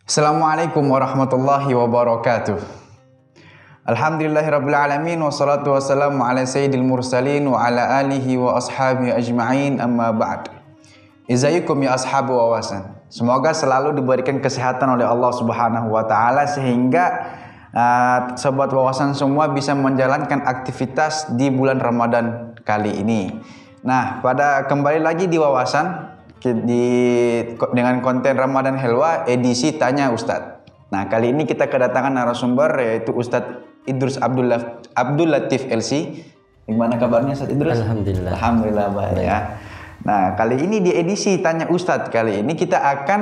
Assalamualaikum warahmatullahi wabarakatuh. Alhamdulillahirabbil alamin wassalatu wassalamu ala sayyidil mursalin wa ala alihi wa ashabihi ajma'in amma ba'd. Izayukum ya ashabu wawasan. Semoga selalu diberikan kesehatan oleh Allah Subhanahu wa taala sehingga sobat wawasan semua bisa menjalankan aktivitas di bulan Ramadan kali ini. Nah, kembali lagi di wawasan dengan konten Ramadan Helwa edisi Tanya Ustadz. Nah, kali ini kita kedatangan narasumber yaitu Ustadz Idrus Abdul Latif LC. Gimana kabarnya Ustadz Idrus? Alhamdulillah baik ya. Nah, kali ini di edisi Tanya Ustadz kali ini kita akan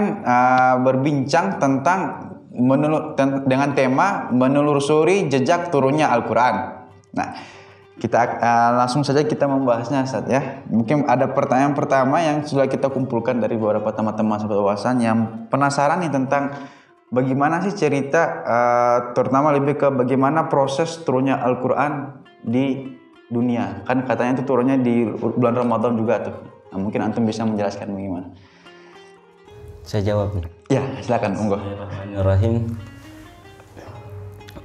berbincang tentang dengan tema menelusuri jejak turunnya Al-Quran. Nah, kita langsung saja kita membahasnya Ustaz ya. Mungkin ada pertanyaan pertama yang sudah kita kumpulkan dari beberapa teman-teman sahabat wawasan yang penasaran nih tentang bagaimana sih cerita terutama lebih ke bagaimana proses turunnya Al-Quran di dunia. Kan katanya itu turunnya di bulan Ramadan juga tuh. Nah, mungkin antum bisa menjelaskan bagaimana? Saya jawab. Ya, silakan monggo. Bismillahirrahmanirrahim.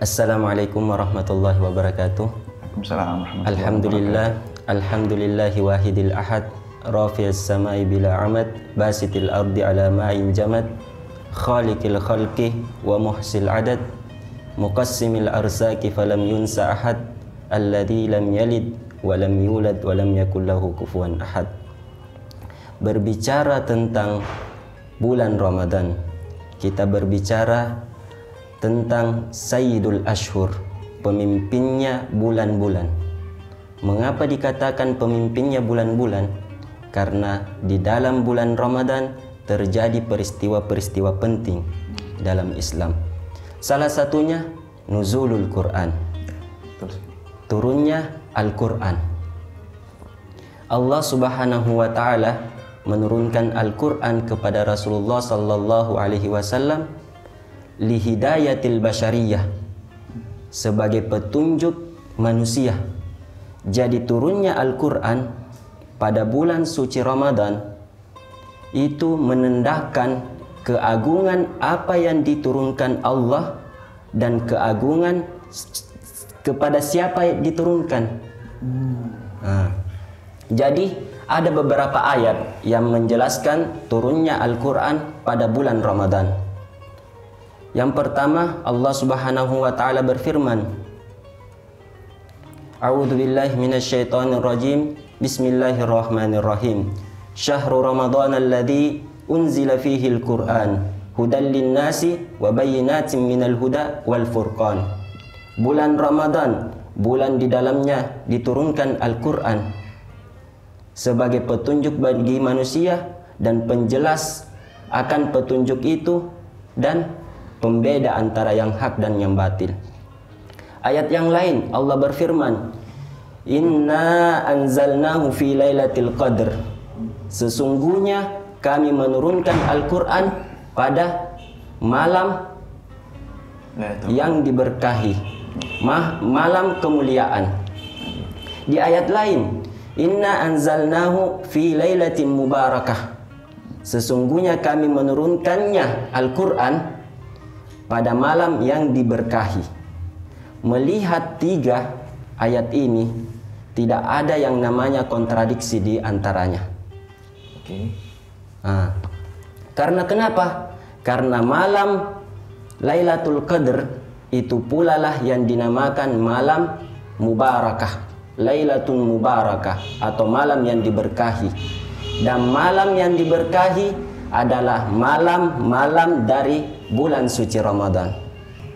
Assalamualaikum warahmatullahi wabarakatuh. Alhamdulillahi wahidil ahad, rafi'is samai bila amad, basitil ardi ala ma'in jamad, khaliqil khalqi wa muhsil adad, muqassimil arzaki falam yunsa ahad, alladhi lam yalid wa lam yulad wa lam yakul lahu kufuwan ahad. Berbicara tentang bulan Ramadan, kita berbicara tentang Sayyidul Ashhur, pemimpinnya bulan-bulan. Mengapa dikatakan pemimpinnya bulan-bulan? Karena di dalam bulan Ramadan terjadi peristiwa-peristiwa penting dalam Islam. Salah satunya nuzulul Quran, turunnya Al-Quran. Allah Subhanahu wa taala menurunkan Al-Quran kepada Rasulullah sallallahu alaihi wasallam li hidayatil basyariyah, sebagai petunjuk manusia. Jadi turunnya Al-Quran pada bulan suci Ramadan itu menandakan keagungan apa yang diturunkan Allah dan keagungan kepada siapa yang diturunkan. Jadi ada beberapa ayat yang menjelaskan turunnya Al-Quran pada bulan Ramadan. Yang pertama, Allah Subhanahu wa taala berfirman, A'udzu billahi minasyaitonir rajim. Bismillahirrahmanirrahim. Syahrul Ramadan alladzi unzila fihi al-Qur'an hudan lin-nasi wa bayyinatin minal huda wal furqan. Bulan Ramadan, bulan di dalamnya diturunkan Al-Qur'an sebagai petunjuk bagi manusia dan penjelas akan petunjuk itu dan pembeda antara yang hak dan yang batil. Ayat yang lain Allah berfirman, Inna anzalnahu fi lailatul qadr. Sesungguhnya kami menurunkan Al-Quran pada malam yang diberkahi, malam kemuliaan. Di ayat lain, Inna anzalnahu fi lailatin mubarakah. Sesungguhnya kami menurunkannya Al-Quran pada malam yang diberkahi. Melihat tiga ayat ini, tidak ada yang namanya kontradiksi di antaranya. Karena kenapa? Karena malam Lailatul Qadr itu pula lah yang dinamakan malam mubarakah, Lailatul Mubarakah, atau malam yang diberkahi. Dan malam yang diberkahi adalah malam-malam dari bulan suci Ramadan.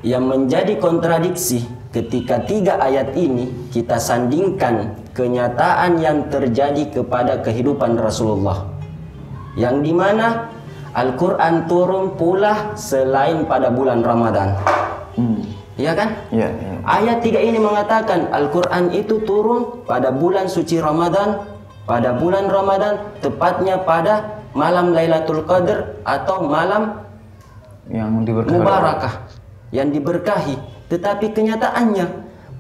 Yang menjadi kontradiksi ketika tiga ayat ini kita sandingkan kenyataan yang terjadi kepada kehidupan Rasulullah, yang dimana Al-Quran turun pula selain pada bulan Ramadan. Iya kan? Ya. Ayat 3 ini mengatakan Al-Quran itu turun pada bulan suci Ramadan, pada bulan Ramadan, tepatnya pada malam Lailatul Qadr atau malam yang diberkahi, mubarakah, yang diberkahi. Tetapi kenyataannya,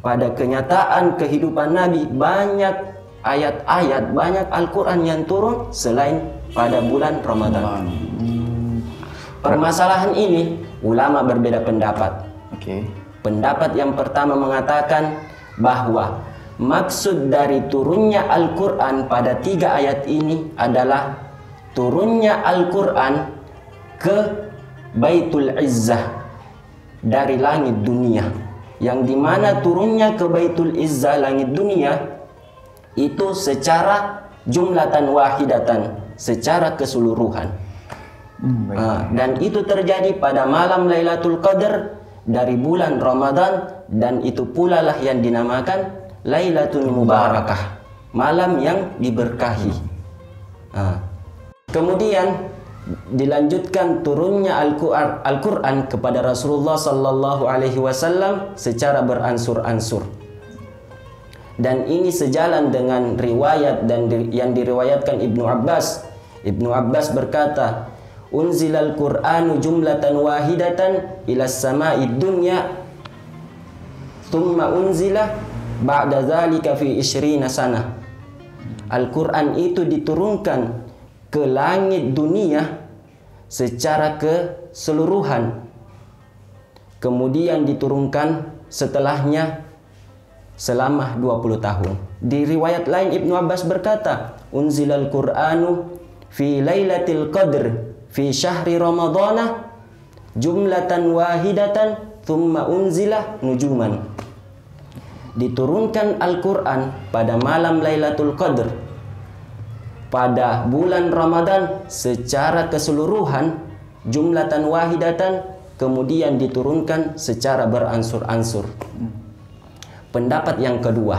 pada kenyataan kehidupan Nabi, banyak ayat-ayat, banyak Al-Quran yang turun selain pada bulan Ramadan. Permasalahan ini ulama berbeda pendapat. Oke. Pendapat yang pertama mengatakan bahwa maksud dari turunnya Al-Quran pada 3 ayat ini adalah turunnya Al-Quran ke Baitul Izzah dari langit dunia, yang dimana turunnya ke Baitul Izzah langit dunia itu secara jumlatan wahidatan, secara keseluruhan. Dan itu terjadi pada malam Lailatul Qadar dari bulan Ramadan, dan itu pula lah yang dinamakan Lailatul Mubarakah, malam yang diberkahi. Kemudian dilanjutkan turunnya Al-Quran kepada Rasulullah Sallallahu Alaihi Wasallam secara beransur-ansur, dan ini sejalan dengan riwayat yang diriwayatkan Ibnu Abbas. Ibnu Abbas berkata, unzilal Qur'anu jumlatan wahidatan ila sama'id dunya thumma unzila ba'da dzalika fi 20 sana. Al-Qur'an itu diturunkan ke langit dunia secara keseluruhan, kemudian diturunkan setelahnya selama 20 tahun. Di riwayat lain Ibnu Abbas berkata, unzilal Qur'anu fi lailatul qadr fi syahri ramadana jumlatan wahidatan thumma unzila nujuman. Diturunkan Al-Quran pada malam Lailatul Qadr pada bulan Ramadan secara keseluruhan jumlatan wahidatan, kemudian diturunkan secara beransur-ansur. Pendapat yang kedua,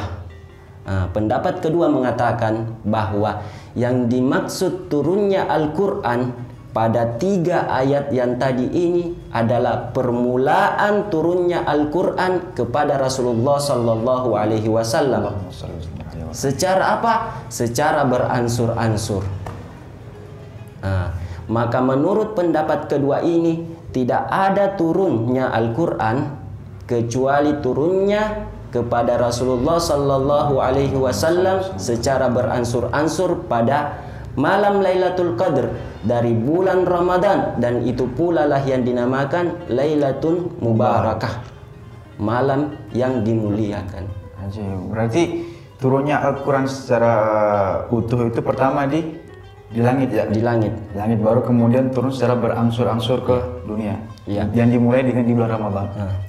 pendapat kedua mengatakan bahwa yang dimaksud turunnya Al-Quran pada 3 ayat yang tadi ini adalah permulaan turunnya Al-Quran kepada Rasulullah Sallallahu Alaihi Wasallam. Secara apa? Secara beransur-ansur. Maka menurut pendapat kedua ini tidak ada turunnya Al-Quran kecuali turunnya kepada Rasulullah Sallallahu Alaihi Wasallam secara beransur-ansur pada malam Lailatul Qadr dari bulan Ramadan, dan itu pula lah yang dinamakan Lailatul Mubarakah, malam yang dimuliakan. Berarti turunnya Al-Quran secara utuh itu pertama di langit ya? Di langit. Langit, baru kemudian turun secara berangsur-angsur ke dunia. Ya. Yang dimulai di bulan Ramadan.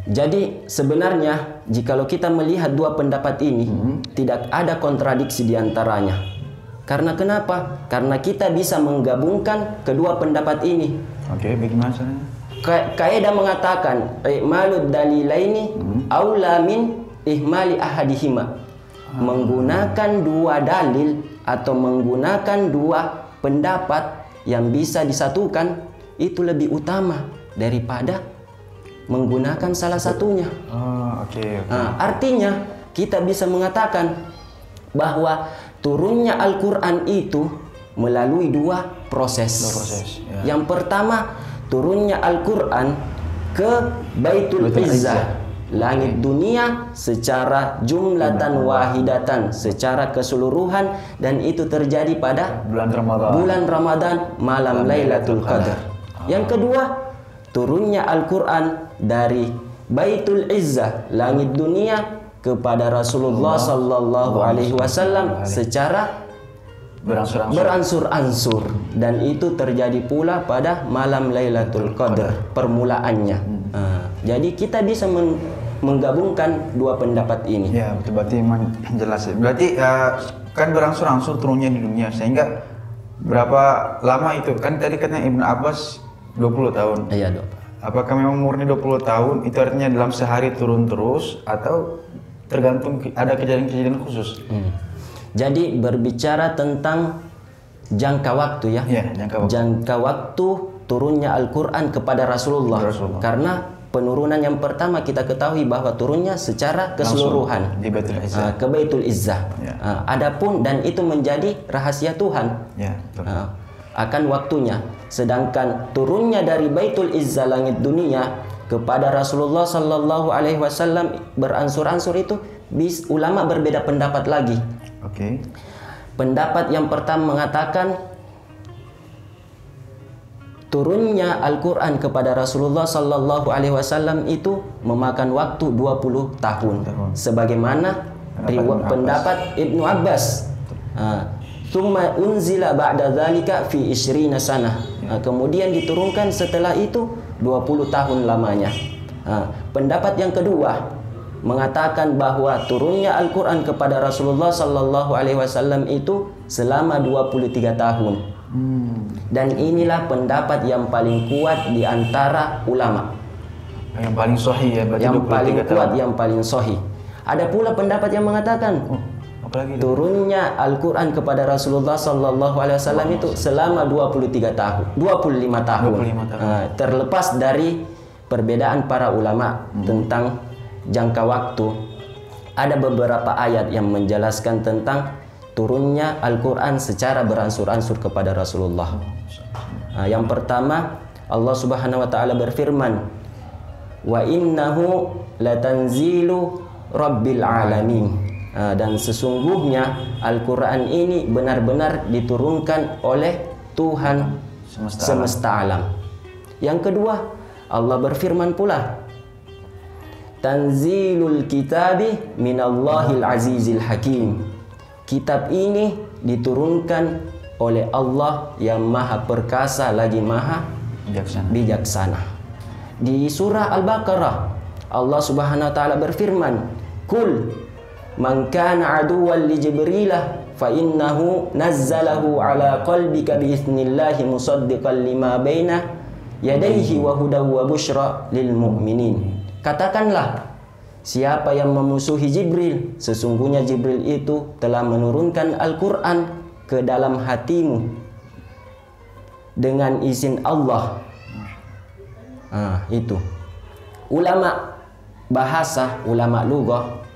Jadi sebenarnya jikalau kita melihat dua pendapat ini, tidak ada kontradiksi di antaranya. Karena kenapa? Karena kita bisa menggabungkan kedua pendapat ini. Oke, bagaimana caranya? Kaidah mengatakan i'malud dalilaini aula min ihmali ahadihima. Menggunakan dua dalil atau menggunakan dua pendapat yang bisa disatukan itu lebih utama daripada menggunakan salah satunya. Artinya kita bisa mengatakan bahwa turunnya Al-Quran itu melalui dua proses. Ya. Yang pertama, turunnya Al-Quran ke Baitul Izzah, langit dunia secara jumlatan wahidatan, secara keseluruhan, dan itu terjadi pada bulan Ramadan malam Lailatul Qadar. Yang kedua, turunnya Al-Quran dari Baitul Izzah, langit dunia, kepada Rasulullah Sallallahu Alaihi Wasallam secara beransur-ansur, dan itu terjadi pula pada malam Lailatul Qadar permulaannya. Jadi kita bisa menggabungkan dua pendapat ini. Ya, betul, berarti jelas. Berarti kan berangsur-ansur turunnya di dunia, sehingga berapa lama itu? Kan tadi katanya Ibnu Abbas 20 tahun. Iya, Dok. Apakah memang murni 20 tahun? Itu artinya dalam sehari turun terus atau tergantung ada kejadian-kejadian khusus? Jadi berbicara tentang jangka waktu ya. Jangka waktu turunnya Al-Quran kepada Rasulullah. Karena penurunan yang pertama kita ketahui bahwa turunnya secara keseluruhan di Baitul Izzah. Ke Baitul Izzah. Adapun dan itu menjadi rahasia Tuhan. Akan waktunya. Sedangkan turunnya dari Baitul Izzah langit dunia kepada Rasulullah Sallallahu Alaihi Wasallam beransur-ansur itu ulama berbeda pendapat lagi. Pendapat yang pertama mengatakan turunnya Al-Quran kepada Rasulullah Sallallahu Alaihi Wasallam itu memakan waktu 20 tahun. Sebagaimana pendapat Ibnu Abbas. Tsumma unzila ba'da dzalika fi 20 sanah. Kemudian diturunkan setelah itu 20 tahun lamanya. Pendapat yang kedua mengatakan bahwa turunnya Al-Quran kepada Rasulullah Sallallahu Alaihi Wasallam itu selama 23 tahun. Dan inilah pendapat yang paling kuat di antara ulama. Yang paling sahih ya, berarti yang 23 paling tahun. kuat, yang paling sahih. Ada pula pendapat yang mengatakan turunnya Al-Quran kepada Rasulullah Sallallahu Alaihi Wasallam itu selama 25 tahun. Terlepas dari perbedaan para ulama tentang jangka waktu, ada beberapa ayat yang menjelaskan tentang turunnya Al-Quran secara beransur-ansur kepada Rasulullah. Yang pertama, Allah Subhanahu wa taala berfirman, "Wa innahu latanzilu rabbil alamin." Dan sesungguhnya Al-Quran ini benar-benar diturunkan oleh Tuhan semesta alam. Yang kedua, Allah berfirman pula, "Tanzilul kitabi minallahil azizil hakim." Kitab ini diturunkan oleh Allah yang maha perkasa lagi maha bijaksana. Di surah Al-Baqarah Allah Subhanahu wa taala berfirman, "Qul man kana aduwwan li Jibrilah fa innahu nazzalahu ala qalbika bi idznillah musaddiqan lima baina yadayhi wa hudaw wa busyra lil mu'minin." Katakanlah, siapa yang memusuhi Jibril, sesungguhnya Jibril itu telah menurunkan Al-Quran ke dalam hatimu dengan izin Allah. Itu ulama bahasa, ulama lughah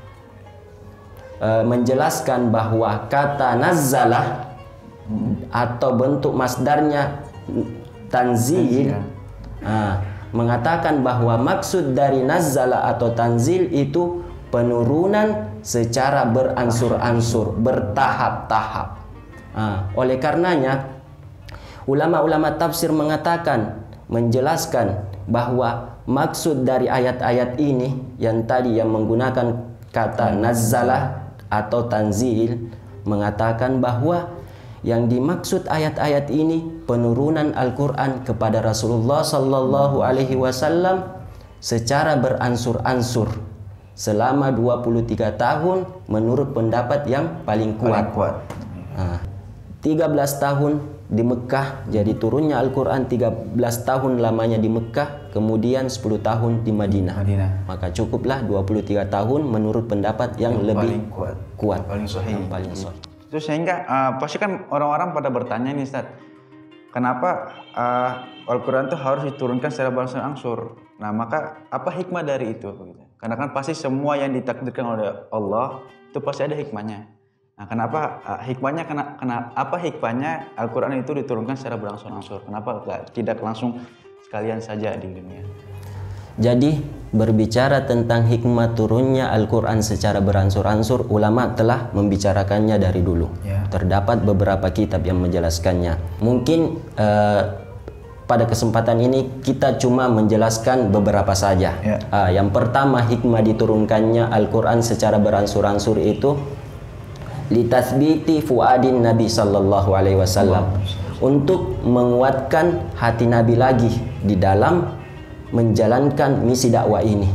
menjelaskan bahwa kata nazzalah atau bentuk masdarnya tanzil, mengatakan bahwa maksud dari nazzala atau tanzil itu penurunan secara beransur-ansur, bertahap-tahap. Oleh karenanya ulama-ulama tafsir mengatakan, menjelaskan bahwa maksud dari ayat-ayat ini yang tadi yang menggunakan kata nazzala atau tanzil, mengatakan bahwa yang dimaksud ayat-ayat ini penurunan Al-Quran kepada Rasulullah Sallallahu Alaihi Wasallam secara beransur-ansur selama 23 tahun menurut pendapat yang paling kuat. 13 tahun di Mekah, jadi turunnya Al-Quran 13 tahun lamanya di Mekah, kemudian 10 tahun di Madinah. Maka cukuplah 23 tahun menurut pendapat yang lebih kuat. Paling sahih. Yang paling sahih. Terus sehingga pasti kan orang-orang pada bertanya nih Ustaz, kenapa Al-Quran itu harus diturunkan secara beransur-ansur? Nah, maka apa hikmah dari itu? Karena kan pasti semua yang ditakdirkan oleh Allah itu pasti ada hikmahnya. Nah, kenapa hikmahnya? Apa hikmahnya Al-Quran itu diturunkan secara beransur-ansur? Kenapa tidak langsung sekalian saja di dunia? Jadi berbicara tentang hikmah turunnya Al-Quran secara beransur-ansur, ulama telah membicarakannya dari dulu. Terdapat beberapa kitab yang menjelaskannya. Mungkin pada kesempatan ini kita cuma menjelaskan beberapa saja. Yang pertama, hikmah diturunkannya Al-Quran secara beransur-ansur itu litathbiti fuadin Nabi Sallallahu Alaihi Wasallam, untuk menguatkan hati Nabi lagi di dalam menjalankan misi dakwah ini.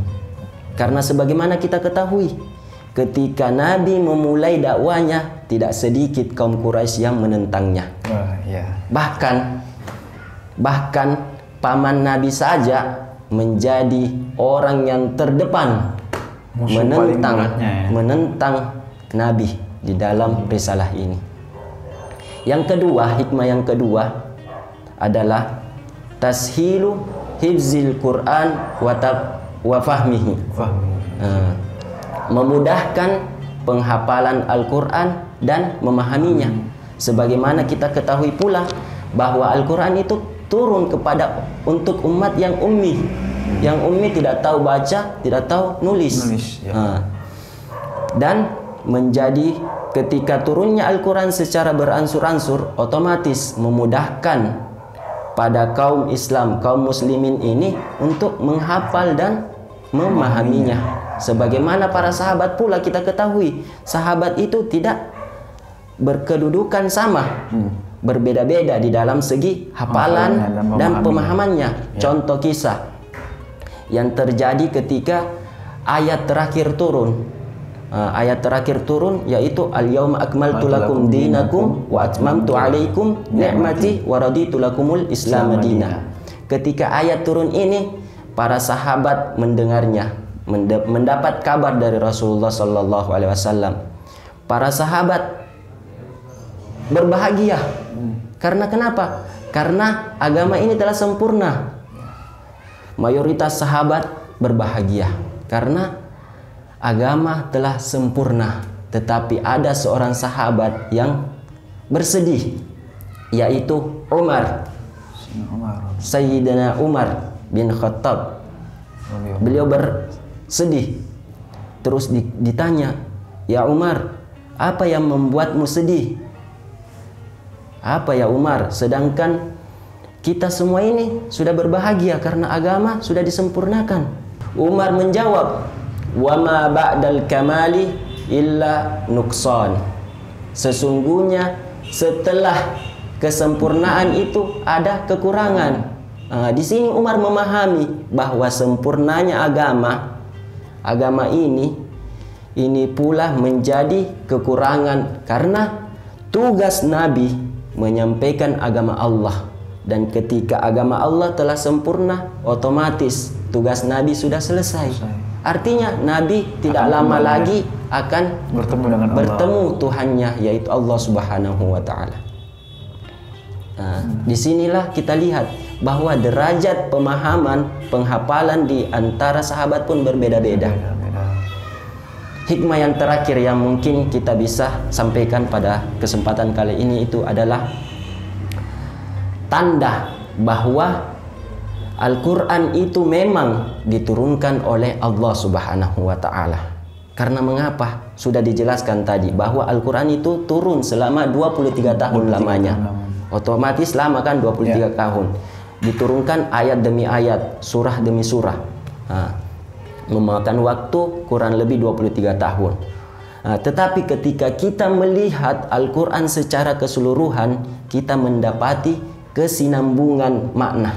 Karena sebagaimana kita ketahui, ketika Nabi memulai dakwanya tidak sedikit kaum Quraisy yang menentangnya. Bahkan paman Nabi saja menjadi orang yang terdepan menentang Nabi di dalam risalah ini. Yang kedua, hikmah yang kedua adalah tashilu hifzil Quran wa fahmihi. Memudahkan penghafalan Al-Quran dan memahaminya. Sebagaimana kita ketahui pula bahwa Al-Quran itu turun untuk umat yang ummi. Yang ummi tidak tahu baca, tidak tahu nulis. Dan menjadi ketika turunnya Al-Quran secara beransur-ansur, otomatis memudahkan pada kaum Islam, kaum muslimin ini untuk menghafal dan memahaminya. Sebagaimana para sahabat pula kita ketahui, sahabat itu tidak berkedudukan sama, berbeda-beda di dalam segi hafalan dan pemahamannya. Contoh kisah yang terjadi ketika ayat terakhir turun. Ayat terakhir turun yaitu al-yauma akmaltu lakum dinakum wa atmamtu alaikum ni'mati wa raditu lakumul islam madinah. Ketika ayat turun ini, para sahabat mendengarnya, mendapat kabar dari Rasulullah sallallahu alaihi wasallam. Para sahabat berbahagia. Karena kenapa? Karena agama ini telah sempurna. Mayoritas sahabat berbahagia karena agama telah sempurna. Tetapi ada seorang sahabat yang bersedih, yaitu Umar. Sayyidina Umar bin Khattab. Beliau bersedih. Terus ditanya, "Ya Umar, apa yang membuatmu sedih?" "Apa ya Umar, sedangkan kita semua ini sudah berbahagia karena agama sudah disempurnakan." Umar menjawab, "Wa ma ba'dal kamali illa nuqsan." Sesungguhnya setelah kesempurnaan itu ada kekurangan. Di sini Umar memahami bahwa sempurnanya agama ini pula menjadi kekurangan karena tugas Nabi menyampaikan agama Allah, dan ketika agama Allah telah sempurna, otomatis tugas Nabi sudah selesai. Artinya Nabi tidak lama lagi akan bertemu Tuhannya, yaitu Allah Subhanahu wa taala. Disinilah kita lihat bahwa derajat pemahaman, penghafalan di antara sahabat pun berbeda-beda. Hikmah yang terakhir yang mungkin kita bisa sampaikan pada kesempatan kali ini itu adalah tanda bahwa Al-Quran itu memang diturunkan oleh Allah Subhanahu wa ta'ala. Karena mengapa? Sudah dijelaskan tadi bahwa Al-Quran itu turun selama 23 tahun lamanya. Otomatis lama kan 23 tahun. Diturunkan ayat demi ayat, surah demi surah. Memakan waktu kurang lebih 23 tahun. Tetapi ketika kita melihat Al-Quran secara keseluruhan, kita mendapati kesinambungan makna.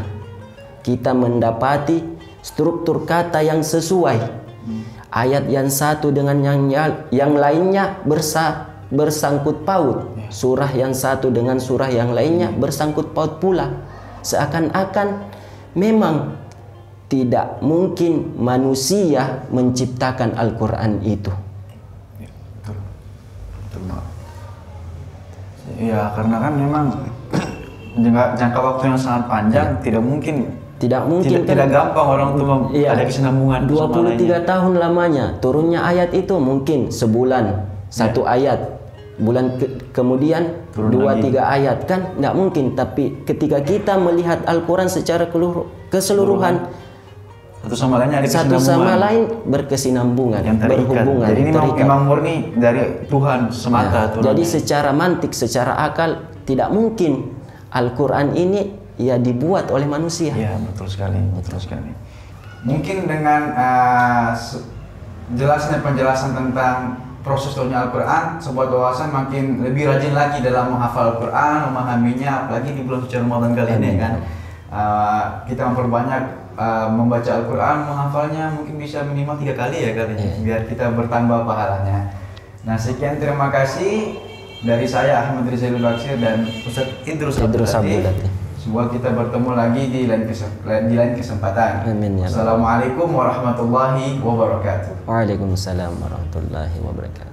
Kita mendapati struktur kata yang sesuai. Ayat yang satu dengan yang lainnya bersangkut paut. Surah yang satu dengan surah yang lainnya bersangkut paut pula. Seakan-akan memang tidak mungkin manusia menciptakan Al-Quran itu. Ya, karena kan memang jangka waktu yang sangat panjang, tidak mungkin tidak gampang orang untuk ada kesinambungan. 23 tahun lamanya turunnya ayat itu, mungkin sebulan satu ayat, kemudian 2-3 ayat, kan nggak mungkin. Tapi ketika kita melihat Al-Quran secara keseluruhan, satu sama lain berkesinambungan, berhubungan. Jadi ini memang murni dari Tuhan semata. Jadi secara mantik, secara akal, tidak mungkin Al-Quran ini dibuat oleh manusia. Ya, betul sekali. Mungkin dengan jelasnya penjelasan tentang proses turunnya Al-Quran, sebuah wawasan makin lebih rajin lagi dalam menghafal Al-Quran, memahaminya, apalagi di bulan suci Ramadan kali ini kan. Kita memperbanyak membaca Al-Quran, menghafalnya mungkin bisa minimal 3 kali ya biar kita bertambah pahalanya. Nah, sekian, terima kasih dari saya Ahmad Rizalul Baksir dan Ustaz Idrus Abdul Latif. Semoga kita bertemu lagi di lain kesempatan. Amin ya. Assalamualaikum warahmatullahi wabarakatuh. Waalaikumsalam warahmatullahi wabarakatuh.